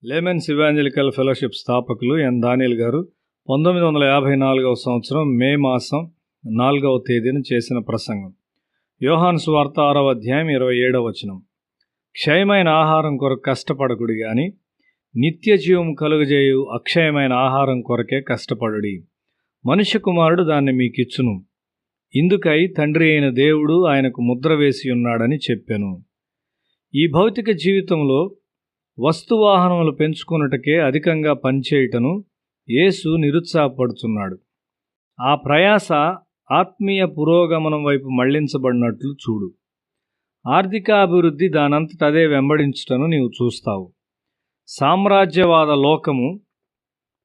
Laymen's evangelical fellowship స్థాపకులు ఎన్ దానియేల్ గారు 1954 సంవత్సరం మే మాసం 4వ తేదీన చేసిన ప్రసంగం. యోహాను సువార్త 6వ అధ్యాయం 27వ వచనం. క్షయమైన ఆహారం కొరకు కష్టపడకుడి గాని నిత్య జీవం కలుగజేయు అక్షయమైన ఆహారం కొరకే కష్టపడుడి. మనుష్య కుమారుడు దాన్ని మీకిచ్చును. ఇందుకై తండ్రి అయిన దేవుడు ఆయనకు ముద్ర వేసి ఉన్నాడని చెప్పెను. ఈ భౌతిక జీవితంలో వస్తువాహనములు పెంచుకొనుటకే అధికంగా పనిచేయుటను యేసు నిరుత్సాహపడుతున్నాడు. ఆ ప్రయాస ఆత్మీయ పురోగమనం వైపు మళ్లించబడినట్లు చూడు. ఆర్థికాభివృద్ధి దానంతట అదే వెంబడించుటను నీవు చూస్తావు. సామ్రాజ్యవాద లోకము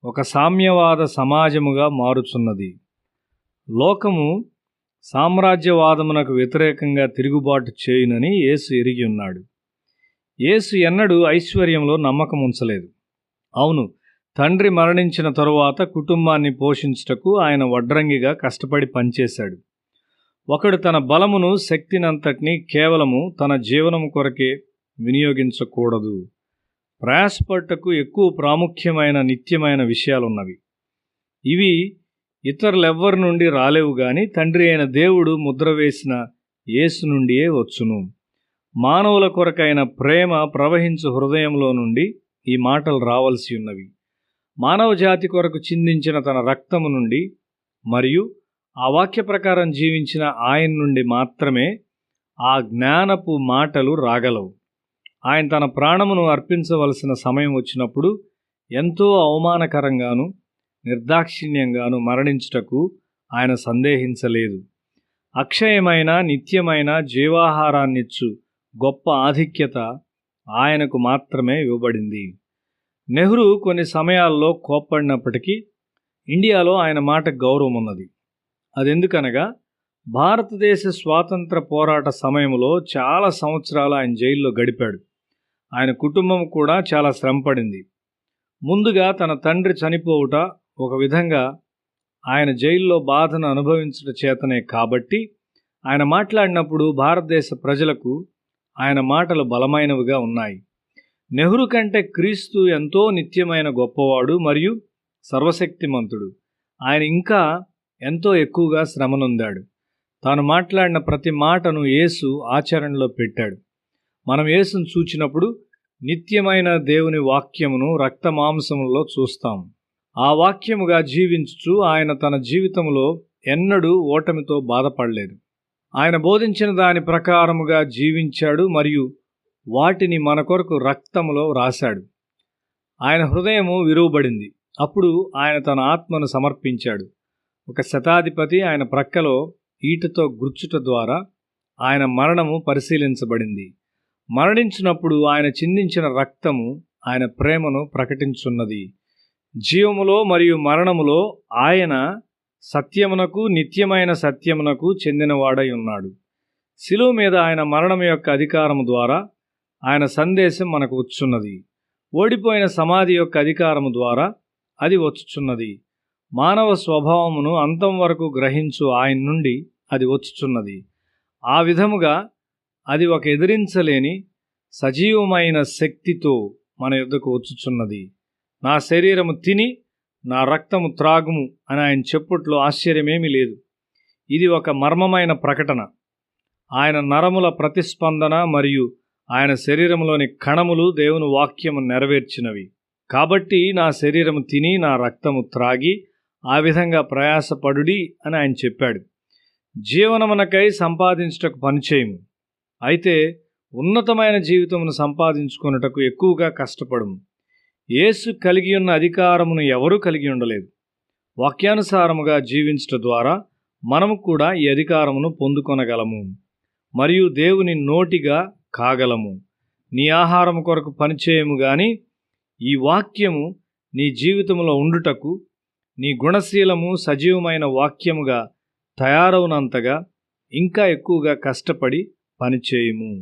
ఒక సామ్యవాద సమాజముగా మారుచున్నది. లోకము సామ్రాజ్యవాదమునకు వ్యతిరేకంగా తిరుగుబాటు చేయునని యేసు ఎరిగి ఉన్నాడు. యేసు ఎన్నడూ ఐశ్వర్యంలో నమ్మకం ఉంచలేదు. అవును, తండ్రి మరణించిన తరువాత కుటుంబాన్ని పోషించుటకు ఆయన వడ్రంగిగా కష్టపడి పనిచేశాడు. ఒకడు తన బలమును శక్తినంతటినీ కేవలము తన జీవనము కొరకే వినియోగించకూడదు. ప్రయాసపట్టుటకు ఎక్కువ ప్రాముఖ్యమైన నిత్యమైన విషయాలున్నవి. ఇవి ఇతరులెవ్వరి నుండి రాలేవు గాని తండ్రి అయిన దేవుడు ముద్ర వేసిన యేసు నుండియే వచ్చును. మానవుల కొరకైన ప్రేమ ప్రవహించు హృదయంలో నుండి ఈ మాటలు రావలసి ఉన్నవి. మానవ జాతి కొరకు చిందించిన తన రక్తము నుండి మరియు ఆ వాక్య ప్రకారం జీవించిన ఆయన నుండి మాత్రమే ఆ జ్ఞానపు మాటలు రాగలవు. ఆయన తన ప్రాణమును అర్పించవలసిన సమయం వచ్చినప్పుడు ఎంతో అవమానకరంగాను నిర్దాక్షిణ్యంగాను మరణించుటకు ఆయన సందేహించలేదు. అక్షయమైన నిత్యమైన జీవాహారాన్నిచ్చు గొప్ప ఆధిక్యత ఆయనకు మాత్రమే ఇవ్వబడింది. నెహ్రూ కొన్ని సమయాల్లో కోప్పడినప్పటికీ ఇండియాలో ఆయన మాటకు గౌరవం ఉన్నది. అదెందుకనగా భారతదేశ స్వాతంత్ర పోరాట సమయంలో చాలా సంవత్సరాలు ఆయన జైల్లో గడిపాడు. ఆయన కుటుంబం కూడా చాలా శ్రమపడింది. ముందుగా తన తండ్రి చనిపోవుట ఒక విధంగా ఆయన జైల్లో బాధను అనుభవించడం చేతనే కాబట్టి ఆయన మాట్లాడినప్పుడు భారతదేశ ప్రజలకు ఆయన మాటలు బలమైనవిగా ఉన్నాయి. నెహ్రూ కంటే క్రీస్తు ఎంతో నిత్యమైన గొప్పవాడు మరియు సర్వశక్తిమంతుడు. ఆయన ఇంకా ఎంతో ఎక్కువగా శ్రమనొందాడు. తాను మాట్లాడిన ప్రతి మాటను యేసు ఆచరణలో పెట్టాడు. మనం యేసును చూచినప్పుడు నిత్యమైన దేవుని వాక్యమును రక్తమాంసములలో చూస్తాం. ఆ వాక్యముగా జీవించుచు ఆయన తన జీవితంలో ఎన్నడూ ఓటమితో బాధపడలేదు. ఆయన బోధించిన దాని ప్రకారముగా జీవించాడు మరియు వాటిని మన కొరకు రక్తములో రాశాడు. ఆయన హృదయము విరువబడింది. అప్పుడు ఆయన తన ఆత్మను సమర్పించాడు. ఒక శతాధిపతి ఆయన ప్రక్కలో ఈటతో గుర్చుట ద్వారా ఆయన మరణము పరిశీలించబడింది. మరణించినప్పుడు ఆయన చిందించిన రక్తము ఆయన ప్రేమను ప్రకటించున్నది. జీవములో మరియు మరణములో ఆయన సత్యమునకు నిత్యమైన సత్యమునకు చెందినవాడై ఉన్నాడు. శిలువ మీద ఆయన మరణం యొక్క అధికారము ద్వారా ఆయన సందేశం మనకు వచ్చున్నది. ఓడిపోయిన సమాధి యొక్క అధికారము ద్వారా అది వచ్చుచున్నది. మానవ స్వభావమును అంతం వరకు గ్రహించు ఆయన నుండి అది వచ్చుచున్నది. ఆ విధముగా అది ఒక ఎదిరించలేని సజీవమైన శక్తితో మన యొద్దకు వచ్చుచున్నది. నా శరీరము తిని నా రక్తము త్రాగుము అని ఆయన చెప్పుట్లో ఆశ్చర్యమేమీ లేదు. ఇది ఒక మర్మమైన ప్రకటన. ఆయన నరముల ప్రతిస్పందన మరియు ఆయన శరీరంలోని కణములు దేవుని వాక్యము నెరవేర్చినవి. కాబట్టి నా శరీరము తిని నా రక్తము త్రాగి ఆ విధంగా ప్రయాసపడుడి అని ఆయన చెప్పాడు. జీవనమునకై సంపాదించుటకు పనిచేయము, అయితే ఉన్నతమైన జీవితమును సంపాదించుకొనుటకు ఎక్కువగా కష్టపడము. యేసు కలిగి ఉన్న అధికారమును ఎవరూ కలిగి ఉండలేదు. వాక్యానుసారముగా జీవించట ద్వారా మనము కూడా ఈ అధికారమును పొందుకొనగలము మరియు దేవుని నోటిగా కాగలము. నీ ఆహారము కొరకు పనిచేయము గాని ఈ వాక్యము నీ జీవితంలో ఉండుటకు నీ గుణశీలము సజీవమైన వాక్యముగా తయారవునంతగా ఇంకా ఎక్కువగా కష్టపడి పనిచేయము.